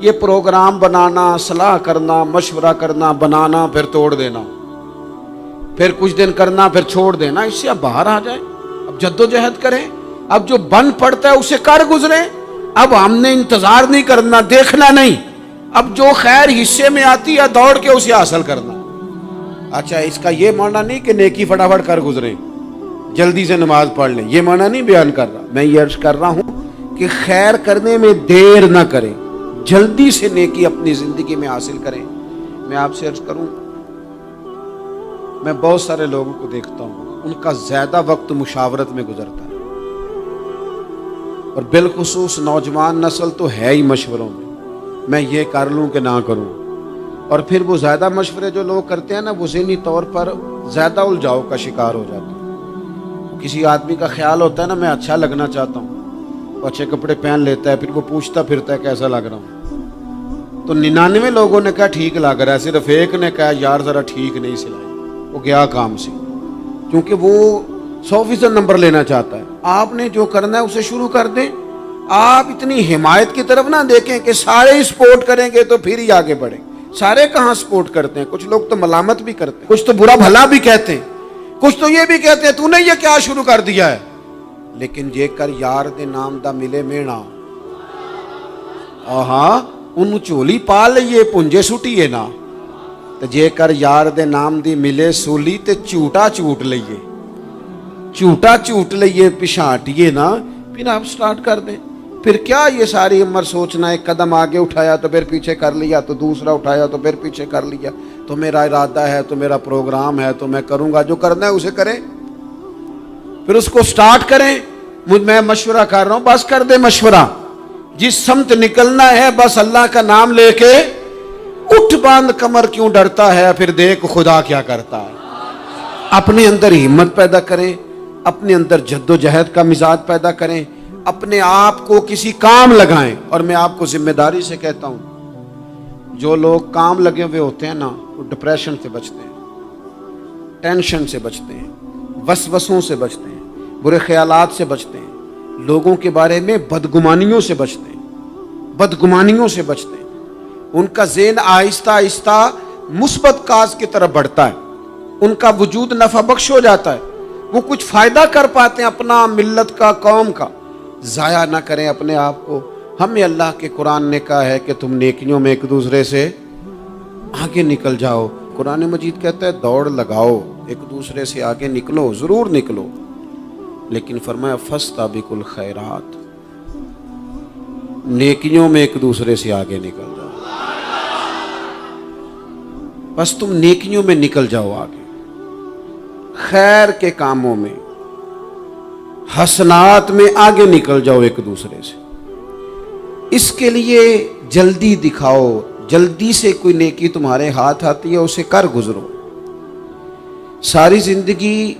یہ پروگرام بنانا، صلاح کرنا، مشورہ کرنا، بنانا پھر توڑ دینا، پھر کچھ دن کرنا پھر چھوڑ دینا، اس سے اب باہر آ جائیں، اب جدوجہد کریں، اب جو بن پڑتا ہے اسے کر گزریں۔ اب ہم نے انتظار نہیں کرنا، دیکھنا نہیں، اب جو خیر حصے میں آتی ہے دوڑ کے اسے حاصل کرنا۔ اچھا، اس کا یہ معنی نہیں کہ نیکی فٹافٹ کر گزریں، جلدی سے نماز پڑھ لیں، یہ معنی نہیں بیان کر رہا۔ میں یہ عرض کر رہا ہوں کہ خیر کرنے میں دیر نہ کریں، جلدی سے نیکی اپنی زندگی میں حاصل کریں۔ میں آپ سے عرض کروں، میں بہت سارے لوگوں کو دیکھتا ہوں، ان کا زیادہ وقت مشاورت میں گزرتا ہے، اور بالخصوص نوجوان نسل تو ہے ہی مشوروں میں یہ کر لوں کہ نہ کروں، اور پھر وہ زیادہ مشورے جو لوگ کرتے ہیں نا، وہ ذہنی طور پر زیادہ الجھاؤ کا شکار ہو جاتے ہیں۔ کسی آدمی کا خیال ہوتا ہے نا، میں اچھا لگنا چاہتا ہوں، وہ اچھے کپڑے پہن لیتا ہے، پھر وہ پوچھتا پھرتا ہے کیسا لگ رہا ہوں، تو 99 لوگوں نے کہا ٹھیک لگ رہا ہے، صرف ایک نے کہا یار ذرا ٹھیک نہیں سلائی، وہ گیا کام سے، کیونکہ وہ 100% نمبر لینا چاہتا ہے۔ آپ نے جو کرنا ہے اسے شروع کر دیں، آپ اتنی حمایت کی طرف نہ دیکھیں کہ سارے ہی سپورٹ کریں گے تو پھر ہی آگے بڑھیں۔ سارے کہاں سپورٹ کرتے ہیں، کچھ لوگ تو ملامت بھی کرتے ہیں، کچھ تو برا بھلا بھی کہتے ہیں، کچھ تو یہ بھی کہتے ہیں تو نے یہ کیا شروع کر دیا ہے۔ لیکن جے کر یار دے نام دا ملے مینا، آہاں انہوں چولی پا لئیے پنجے سٹیے نا، تو جے کر یار دے نام دی ملے سولی تے چوٹا چوٹ لئیے، چوٹا چوٹ لئیے پشانٹیے نا، پھر آپ سٹارٹ کر دیں۔ پھر کیا یہ ساری عمر سوچنا، ایک قدم آگے اٹھایا تو پھر پیچھے کر لیا، تو دوسرا اٹھایا تو پھر پیچھے کر لیا، تو میرا ارادہ ہے، تو میرا پروگرام ہے، تو میں کروں گا، جو کرنا ہے اسے کریں، پھر اس کو سٹارٹ کریں۔ میں مشورہ کر رہا ہوں، بس کر دے مشورہ، جس سمت نکلنا ہے بس اللہ کا نام لے کے اٹھ، باندھ کمر کیوں ڈرتا ہے، پھر دیکھ خدا کیا کرتا ہے۔ اپنے اندر ہمت پیدا کریں، اپنے اندر جد و جہد کا مزاج پیدا کریں، اپنے آپ کو کسی کام لگائیں۔ اور میں آپ کو ذمہ داری سے کہتا ہوں، جو لوگ کام لگے ہوئے ہوتے ہیں نا، وہ ڈپریشن سے بچتے ہیں، ٹینشن سے بچتے ہیں، وسوسوں سے بچتے ہیں، برے خیالات سے بچتے ہیں، لوگوں کے بارے میں بدگمانیوں سے بچتے ہیں، بدگمانیوں سے بچتے ہیں۔ ان کا ذہن آہستہ آہستہ مثبت کاز کی طرف بڑھتا ہے، ان کا وجود نفع بخش ہو جاتا ہے، وہ کچھ فائدہ کر پاتے ہیں اپنا، ملت کا، قوم کا۔ ضائع نہ کریں اپنے آپ کو۔ ہمیں اللہ کے قرآن نے کہا ہے کہ تم نیکیوں میں ایک دوسرے سے آگے نکل جاؤ۔ قرآن مجید کہتا ہے دوڑ لگاؤ، ایک دوسرے سے آگے نکلو، ضرور نکلو، لیکن فرمایا فاستبقوا الخیرات، نیکیوں میں ایک دوسرے سے آگے نکل جاؤ۔ بس تم نیکیوں میں نکل جاؤ آگے، خیر کے کاموں میں، حسنات میں آگے نکل جاؤ ایک دوسرے سے۔ اس کے لیے جلدی دکھاؤ، جلدی سے کوئی نیکی تمہارے ہاتھ آتی ہے اسے کر گزرو۔ ساری زندگی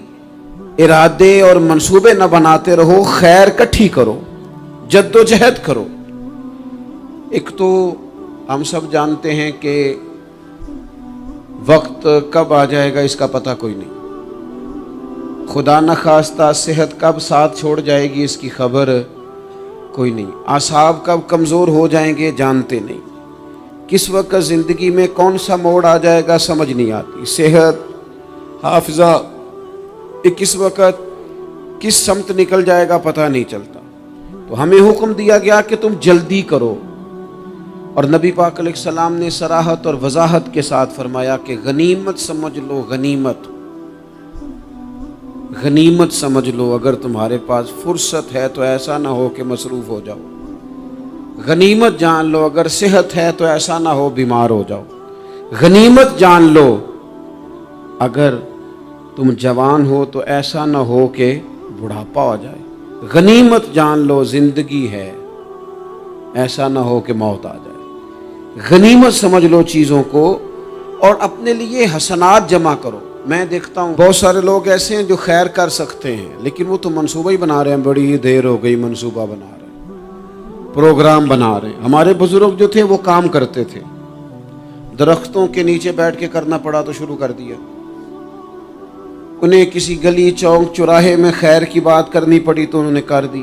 ارادے اور منصوبے نہ بناتے رہو، خیر کٹھی کرو، جد و جہد کرو۔ ایک تو ہم سب جانتے ہیں کہ وقت کب آ جائے گا اس کا پتہ کوئی نہیں، خدا نخواستہ صحت کب ساتھ چھوڑ جائے گی اس کی خبر کوئی نہیں، اعصاب کب کمزور ہو جائیں گے جانتے نہیں، کس وقت زندگی میں کون سا موڑ آ جائے گا سمجھ نہیں آتی، صحت، حافظہ کس وقت کس سمت نکل جائے گا پتہ نہیں چلتا۔ تو ہمیں حکم دیا گیا کہ تم جلدی کرو، اور نبی پاک علیہ السلام نے صراحت اور وضاحت کے ساتھ فرمایا کہ غنیمت سمجھ لو، غنیمت غنیمت سمجھ لو، اگر تمہارے پاس فرصت ہے تو ایسا نہ ہو کہ مصروف ہو جاؤ، غنیمت جان لو، اگر صحت ہے تو ایسا نہ ہو بیمار ہو جاؤ، غنیمت جان لو، اگر تم جوان ہو تو ایسا نہ ہو کہ بڑھاپا ہو جائے، غنیمت جان لو زندگی ہے، ایسا نہ ہو کہ موت آ جائے۔ غنیمت سمجھ لو چیزوں کو، اور اپنے لیے حسنات جمع کرو۔ میں دیکھتا ہوں بہت سارے لوگ ایسے ہیں جو خیر کر سکتے ہیں، لیکن وہ تو منصوبہ ہی بنا رہے ہیں، بڑی دیر ہو گئی منصوبہ بنا رہے ہیں، پروگرام بنا رہے ہیں۔ ہمارے بزرگ جو تھے وہ کام کرتے تھے، درختوں کے نیچے بیٹھ کے کرنا پڑا تو شروع کر دیا، انہیں کسی گلی چوک چوراہے میں خیر کی بات کرنی پڑی تو انہوں نے کر دی،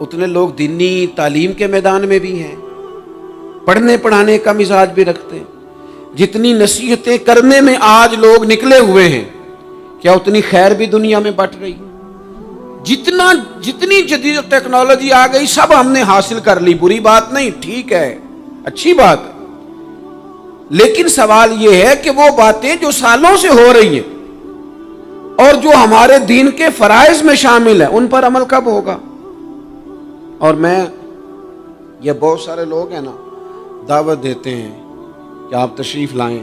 اتنے لوگ دینی تعلیم کے میدان میں بھی ہیں، پڑھنے پڑھانے کا مزاج بھی رکھتے ہیں۔ جتنی نصیحتیں کرنے میں آج لوگ نکلے ہوئے ہیں، کیا اتنی خیر بھی دنیا میں بٹ رہی؟ جتنی جدید ٹیکنالوجی آ گئی سب ہم نے حاصل کر لی، بری بات نہیں، ٹھیک ہے، اچھی بات ہے، لیکن سوال یہ ہے کہ وہ باتیں جو سالوں سے ہو رہی ہیں اور جو ہمارے دین کے فرائض میں شامل ہیں ان پر عمل کب ہوگا؟ اور یہ بہت سارے لوگ ہیں نا، دعوت دیتے ہیں کہ آپ تشریف لائیں،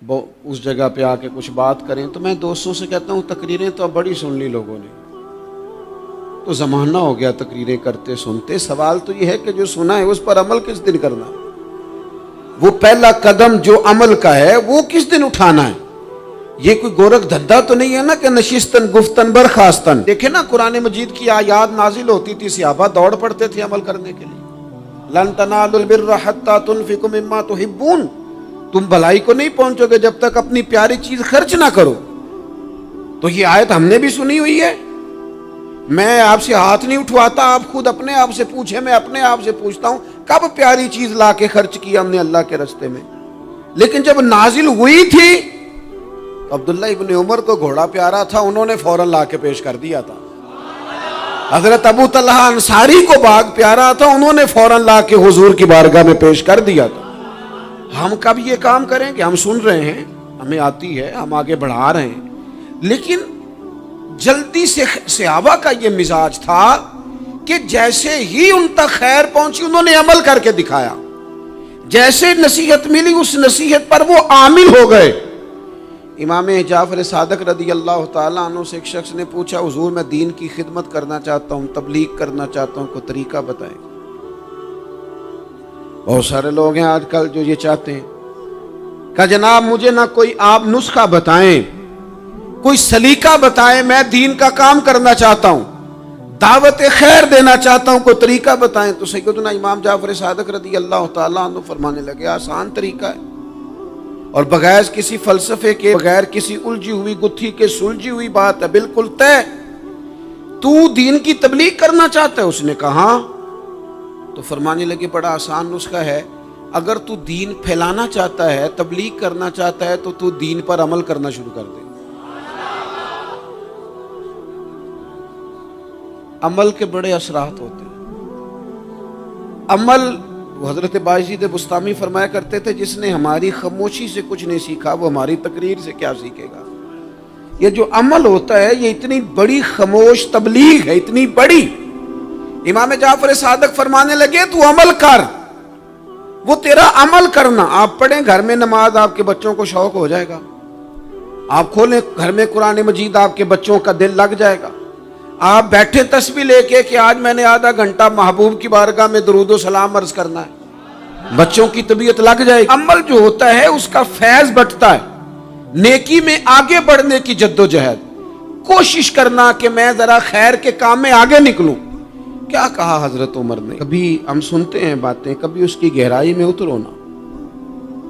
اس جگہ پہ آ کے کچھ بات کریں، تو میں دوستوں سے کہتا ہوں تقریریں تو اب بڑی سن لی لوگوں نے، تو زمانہ ہو گیا تقریریں کرتے سنتے۔ سوال تو یہ ہے کہ جو سنا ہے اس پر عمل کس دن کرنا ہے؟ وہ پہلا قدم جو عمل کا ہے وہ کس دن اٹھانا ہے؟ یہ کوئی گورکھ دھندا تو نہیں ہے نا کہ نشستن گفتن برخاستن۔ دیکھیں نا قرآن مجید کی آیات نازل ہوتی تھی، صحابہ دوڑ پڑتے تھے عمل کرنے کے لیے۔ لن تنالوا البر حتى تنفقوا مما تحبون، تم بھلائی کو نہیں پہنچو گے جب تک اپنی پیاری چیز خرچ نہ کرو۔ تو یہ آیت ہم نے بھی سنی ہوئی ہے، میں آپ سے ہاتھ نہیں اٹھواتا، آپ خود اپنے آپ سے پوچھیں، میں اپنے آپ سے پوچھتا ہوں کب پیاری چیز لا کے خرچ کیا ہم نے اللہ کے راستے میں؟ لیکن جب نازل ہوئی تھی عبداللہ ابن عمر کو گھوڑا پیارا تھا، انہوں نے فوراً لا کے پیش کر دیا تھا۔ حضرت ابو طلحہ انصاری کو باغ پیارا تھا، انہوں نے فوراً لا کے حضور کی بارگاہ میں پیش کر دیا تھا۔ ہم کب یہ کام کریں کہ ہم سن رہے ہیں، ہمیں آتی ہے، ہم آگے بڑھا رہے ہیں، لیکن جلدی سے صحابہ کا یہ مزاج تھا کہ جیسے ہی ان تک خیر پہنچی انہوں نے عمل کر کے دکھایا، جیسے نصیحت ملی اس نصیحت پر وہ عامل ہو گئے۔ امام جعفر صادق رضی اللہ تعالیٰ عنہ سے ایک شخص نے پوچھا، حضور میں دین کی خدمت کرنا چاہتا ہوں، تبلیغ کرنا چاہتا ہوں، کوئی طریقہ بتائیں۔ بہت سارے لوگ ہیں آج کل جو یہ چاہتے ہیں کہ جناب مجھے نہ کوئی آپ نسخہ بتائیں، کوئی سلیقہ بتائیں، میں دین کا کام کرنا چاہتا ہوں، دعوت خیر دینا چاہتا ہوں، کوئی طریقہ بتائیں۔ تو سیدنا امام جعفر صادق رضی اللہ تعالیٰ عنہ فرمانے لگے، آسان طریقہ ہے، اور بغیر کسی فلسفے کے، بغیر کسی الجھی ہوئی گتھی کے سلجھی ہوئی بات ہے، بالکل طے۔ تو دین کی تبلیغ کرنا چاہتا ہے؟ اس نے کہا ہاں۔ تو فرمانے لگے بڑا آسان نسخہ ہے، اگر تو دین پھیلانا چاہتا ہے، تبلیغ کرنا چاہتا ہے، تو دین پر عمل کرنا شروع کر دے۔ عمل کے بڑے اثرات ہوتے ہیں۔ عمل، حضرت باجید بستامی فرمایا کرتے تھے، جس نے ہماری خاموشی سے کچھ نہیں سیکھا وہ ہماری تقریر سے کیا سیکھے گا۔ یہ جو عمل ہوتا ہے یہ اتنی بڑی خاموش تبلیغ ہے، اتنی بڑی۔ امام جعفر صادق فرمانے لگے تو عمل کر، وہ تیرا عمل کرنا۔ آپ پڑھیں گھر میں نماز، آپ کے بچوں کو شوق ہو جائے گا، آپ کھولیں گھر میں قرآن مجید، آپ کے بچوں کا دل لگ جائے گا۔ آپ بیٹھے تسبیح لے کے کہ آج میں نے آدھا گھنٹہ محبوب کی بارگاہ میں درود و سلام عرض کرنا ہے، بچوں کی طبیعت لگ جائے گی۔ عمل جو ہوتا ہے اس کا فیض بٹتا ہے، نیکی میں آگے بڑھنے کی جدوجہد، کوشش کرنا کہ میں ذرا خیر کے کام میں آگے نکلوں۔ کیا کہا حضرت عمر نے؟ کبھی ہم سنتے ہیں باتیں، کبھی اس کی گہرائی میں اترو نا۔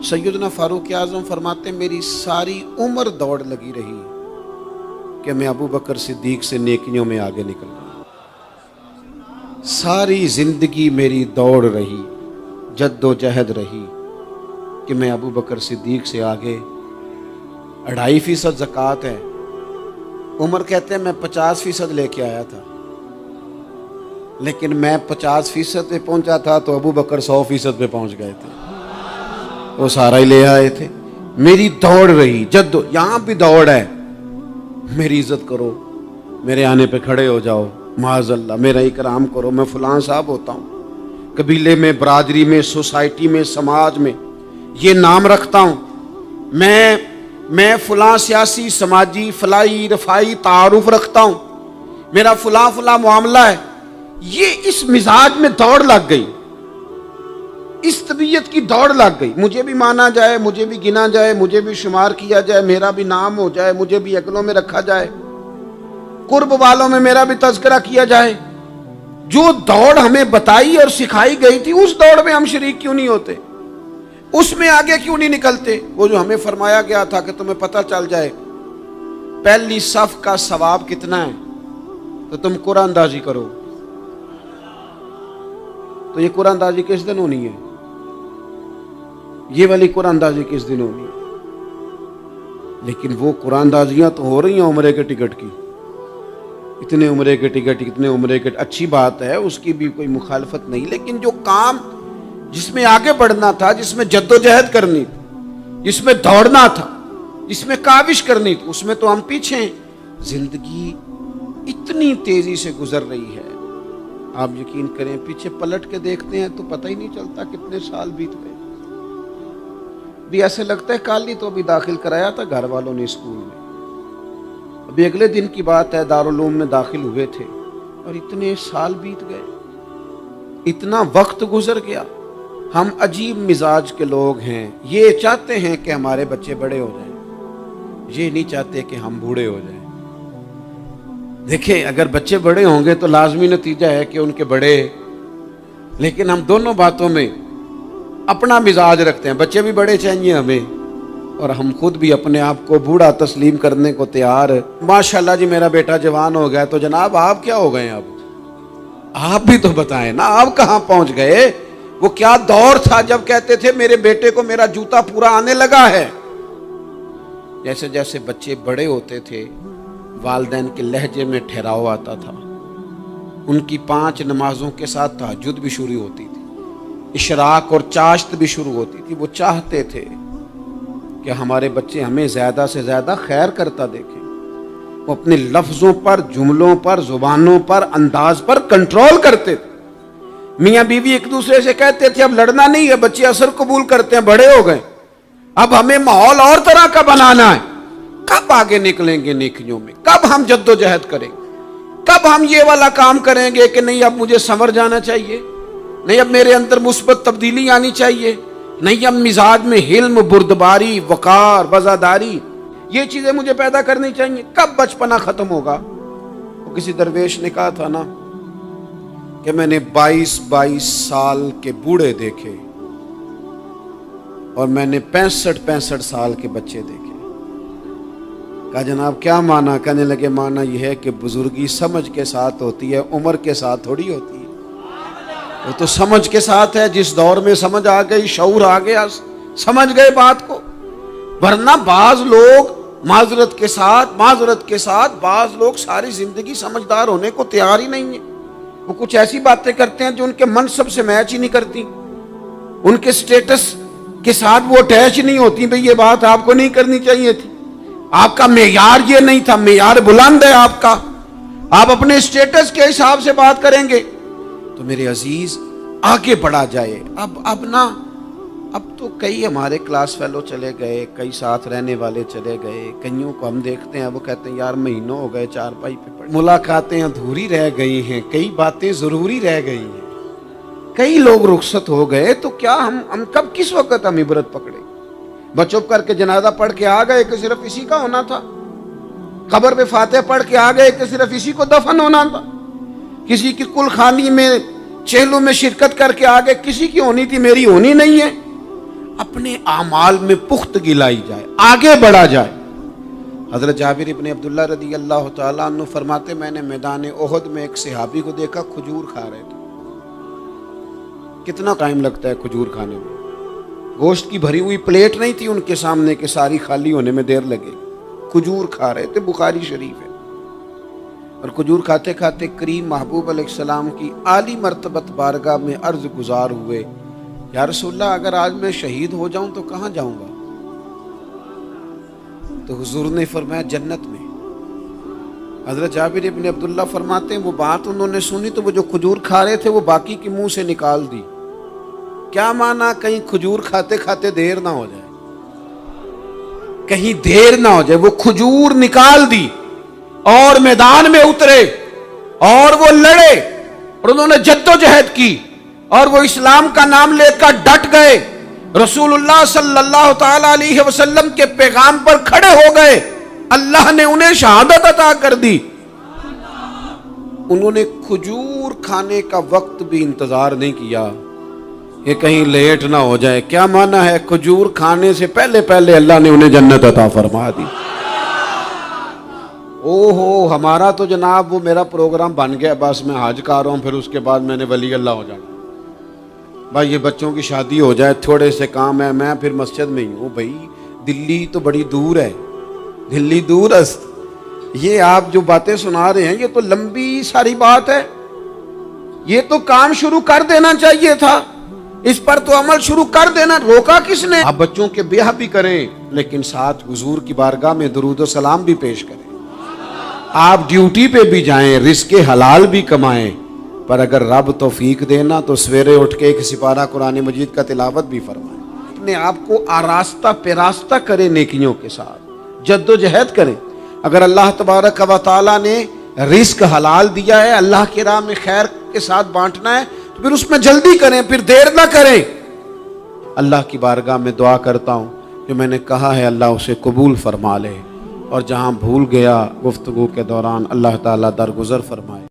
سیدنا فاروق اعظم فرماتے میری ساری عمر دوڑ لگی رہی کہ میں ابو بکر صدیق سے نیکیوں میں آگے نکل رہا، ساری زندگی میری دوڑ رہی، جد و جہد رہی کہ میں ابو بکر صدیق سے آگے۔ 2.5% زکوٰۃ ہے، عمر کہتے ہیں میں 50% لے کے آیا تھا، لیکن میں 50% پہ پہنچا تھا تو ابو بکر 100% پہ پہنچ گئے تھے، وہ سارا ہی لے آئے تھے۔ میری دوڑ رہی، یہاں بھی دوڑ ہے، میری عزت کرو، میرے آنے پہ کھڑے ہو جاؤ، معاذ اللہ میرا اکرام کرو، میں فلاں صاحب ہوتا ہوں، قبیلے میں، برادری میں، سوسائٹی میں، سماج میں یہ نام رکھتا ہوں، میں فلاں سیاسی، سماجی، فلاحی، رفائی تعارف رکھتا ہوں، میرا فلاں معاملہ ہے۔ یہ اس مزاج میں دوڑ لگ گئی، اس طبیعت کی دوڑ لگ گئی، مجھے بھی مانا جائے، مجھے بھی گنا جائے، مجھے بھی شمار کیا جائے، میرا بھی نام ہو جائے، مجھے بھی اگلوں میں رکھا جائے، قرب والوں میں میرا بھی تذکرہ کیا جائے۔ جو دوڑ ہمیں بتائی اور سکھائی گئی تھی اس دوڑ میں ہم شریک کیوں نہیں ہوتے؟ اس میں آگے کیوں نہیں نکلتے؟ وہ جو ہمیں فرمایا گیا تھا کہ تمہیں پتہ چل جائے پہلی صف کا ثواب کتنا ہے تو تم قرآن اندازی کرو، تو یہ قرآن اندازی کس دن ہونی ہے؟ یہ والی قرآن اندازی کس دن ہونی ہے؟ لیکن وہ قرآن اندازیاں تو ہو رہی ہیں عمرے کے ٹکٹ کی، اتنے عمرے کے ٹکٹ، اتنے عمرے کے، اچھی بات ہے، اس کی بھی کوئی مخالفت نہیں، لیکن جو کام جس میں آگے بڑھنا تھا، جس میں جد و جہد کرنی تھی، جس میں دوڑنا تھا، جس میں کاوش کرنی تھی، اس میں تو ہم پیچھے ہیں۔ زندگی اتنی تیزی سے گزر رہی ہے، آپ یقین کریں پیچھے پلٹ کے دیکھتے ہیں تو پتہ ہی نہیں چلتا کتنے سال بیت گئے۔ بھی ایسے لگتا ہے کل ہی تو ابھی داخل کرایا تھا گھر والوں نے اسکول میں، ابھی اگلے دن کی بات ہے دارالعلوم میں داخل ہوئے تھے اور اتنے سال بیت گئے، اتنا وقت گزر گیا۔ ہم عجیب مزاج کے لوگ ہیں، یہ چاہتے ہیں کہ ہمارے بچے بڑے ہو جائیں، یہ نہیں چاہتے کہ ہم بوڑھے ہو جائیں۔ دیکھیں اگر بچے بڑے ہوں گے تو لازمی نتیجہ ہے کہ ان کے بڑے، لیکن ہم دونوں باتوں میں اپنا مزاج رکھتے ہیں، بچے بھی بڑے چاہیے ہمیں اور ہم خود بھی اپنے آپ کو بوڑھا تسلیم کرنے کو تیار۔ ماشاءاللہ جی میرا بیٹا جوان ہو گیا، تو جناب آپ کیا ہو گئے ہیں؟ اب آپ بھی تو بتائیں نا، آپ کہاں پہنچ گئے؟ وہ کیا دور تھا جب کہتے تھے میرے بیٹے کو میرا جوتا پورا آنے لگا ہے۔ جیسے جیسے بچے بڑے ہوتے تھے والدین کے لہجے میں ٹھہراؤ آتا تھا، ان کی 5 نمازوں کے ساتھ تہجد بھی شروع ہوتی تھی، اشراق اور چاشت بھی شروع ہوتی تھی۔ وہ چاہتے تھے کہ ہمارے بچے ہمیں زیادہ سے زیادہ خیر کرتا دیکھیں، وہ اپنے لفظوں پر، جملوں پر، زبانوں پر، انداز پر کنٹرول کرتے تھے۔ میاں بیوی ایک دوسرے سے کہتے تھے اب لڑنا نہیں ہے، بچے اثر قبول کرتے ہیں، بڑے ہو گئے، اب ہمیں ماحول اور طرح کا بنانا ہے۔ کب آگے نکلیں گے نیکیوں میں؟ کب ہم جد و جہد کریں گے؟ کب ہم یہ والا کام کریں گے کہ نہیں اب مجھے سنور جانا چاہیے، نہیں اب میرے اندر مثبت تبدیلی آنی چاہیے، نہیں اب مزاج میں حلم، بردباری، وقار، وزاداری، یہ چیزیں مجھے پیدا کرنی چاہیے؟ کب بچپنا ختم ہوگا؟ وہ کسی درویش نے کہا تھا نا کہ میں نے 22 سال کے بوڑھے دیکھے اور میں نے 65 سال کے بچے دیکھے۔ کہا جناب کیا معنی؟ کہنے لگے معنی یہ ہے کہ بزرگی سمجھ کے ساتھ ہوتی ہے، عمر کے ساتھ تھوڑی ہوتی ہے۔ وہ تو سمجھ کے ساتھ ہے، جس دور میں سمجھ آ گئی، شعور آ گیا، سمجھ گئے بات کو۔ ورنہ بعض لوگ معذرت کے ساتھ بعض لوگ ساری زندگی سمجھدار ہونے کو تیار ہی نہیں ہیں۔ وہ کچھ ایسی باتیں کرتے ہیں جو ان کے منصب سے میچ ہی نہیں کرتی، ان کے سٹیٹس کے ساتھ وہ اٹیچ نہیں ہوتی۔ بھئی یہ بات آپ کو نہیں کرنی چاہیے تھی، آپ کا معیار یہ نہیں تھا، معیار بلند ہے آپ کا، آپ اپنے سٹیٹس کے حساب سے بات کریں گے۔ تو میرے عزیز آگے بڑھا جائے۔ اب تو کئی ہمارے کلاس فیلو چلے گئے، کئی ساتھ رہنے والے چلے گئے، کئیوں کو ہم دیکھتے ہیں وہ کہتے ہیں یار مہینوں ہو گئے چارپائی پہ پڑے، ملاقاتیں ادھوری رہ گئی ہیں، کئی باتیں ضروری رہ گئی ہیں، کئی لوگ رخصت ہو گئے، تو کیا ہم کب کس وقت ہم عبرت پکڑے؟ بس چپ کر کے جنازہ پڑھ کے آ گئے کہ صرف اسی کا ہونا تھا، قبر پہ فاتحہ پڑھ کے آ گئے کہ صرف اسی کو دفن ہونا تھا، کسی کی کل خانی میں چہلوں میں شرکت کر کے آگے کسی کی ہونی تھی، میری ہونی نہیں ہے۔ اپنے اعمال میں پختگی لائی جائے، آگے بڑھا جائے۔ حضرت جابر ابن عبداللہ رضی اللہ تعالیٰ عنہ فرماتے میں نے میدان احد میں ایک صحابی کو دیکھا کھجور کھا رہے تھے۔ کتنا ٹائم لگتا ہے کھجور کھانے میں؟ گوشت کی بھری ہوئی پلیٹ نہیں تھی ان کے سامنے کہ ساری خالی ہونے میں دیر لگے، کھجور کھا رہے تھے، بخاری شریف ہے۔ اور کھجور کھاتے کھاتے کریم محبوب علیہ السلام کی عالی مرتبت بارگاہ میں عرض گزار ہوئے یا رسول اللہ اگر آج میں شہید ہو جاؤں تو کہاں جاؤں گا؟ تو حضور نے فرمایا جنت میں۔ حضرت جابر ابن عبداللہ فرماتے ہیں وہ بات انہوں نے سنی تو وہ جو کھجور کھا رہے تھے وہ باقی کے منہ سے نکال دی۔ کیا معنی؟ کہیں کھجور کھاتے کھاتے دیر نہ ہو جائے، کہیں دیر نہ ہو جائے۔ وہ کھجور نکال دی اور میدان میں اترے اور وہ لڑے اور انہوں نے جد و جہد کی اور وہ اسلام کا نام لے کر ڈٹ گئے، رسول اللہ صلی اللہ تعالی علیہ وسلم کے پیغام پر کھڑے ہو گئے، اللہ نے انہیں شہادت عطا کر دی۔ انہوں نے کھجور کھانے کا وقت بھی انتظار نہیں کیا کہ کہیں لیٹ نہ ہو جائے۔ کیا معنی ہے؟ کھجور کھانے سے پہلے پہلے اللہ نے انہیں جنت عطا فرما دی۔ اوہو ہمارا تو جناب وہ میرا پروگرام بن گیا، بس میں حج کر رہا ہوں، پھر اس کے بعد میں نے ولی اللہ ہو جانا۔ بھائی یہ بچوں کی شادی ہو جائے، تھوڑے سے کام ہے، میں پھر مسجد میں ہی ہوں۔ بھائی دلی تو بڑی دور ہے، دلی دور است، یہ آپ جو باتیں سنا رہے ہیں یہ تو لمبی ساری بات ہے، یہ تو کام شروع کر دینا چاہیے تھا، اس پر تو عمل شروع کر دینا، روکا کس نے؟ آپ بچوں کے بیاہ بھی کریں لیکن ساتھ حضور کی بارگاہ میں درود و سلام بھی پیش کریں، آپ ڈیوٹی پہ بھی جائیں، رزق حلال بھی کمائیں، پر اگر رب توفیق دینا تو سویرے اٹھ کے ایک سپارہ قرآن مجید کا تلاوت بھی فرمائیں، اپنے آپ کو آراستہ پیراستہ کریں، نیکیوں کے ساتھ جد و جہد کریں۔ اگر اللہ تبارک و تعالیٰ نے رزق حلال دیا ہے، اللہ کی راہ میں خیر کے ساتھ بانٹنا ہے، تو پھر اس میں جلدی کریں، پھر دیر نہ کریں۔ اللہ کی بارگاہ میں دعا کرتا ہوں جو میں نے کہا ہے اللہ اسے قبول فرما لے، اور جہاں بھول گیا گفتگو کے دوران اللہ تعالیٰ درگزر فرمائے۔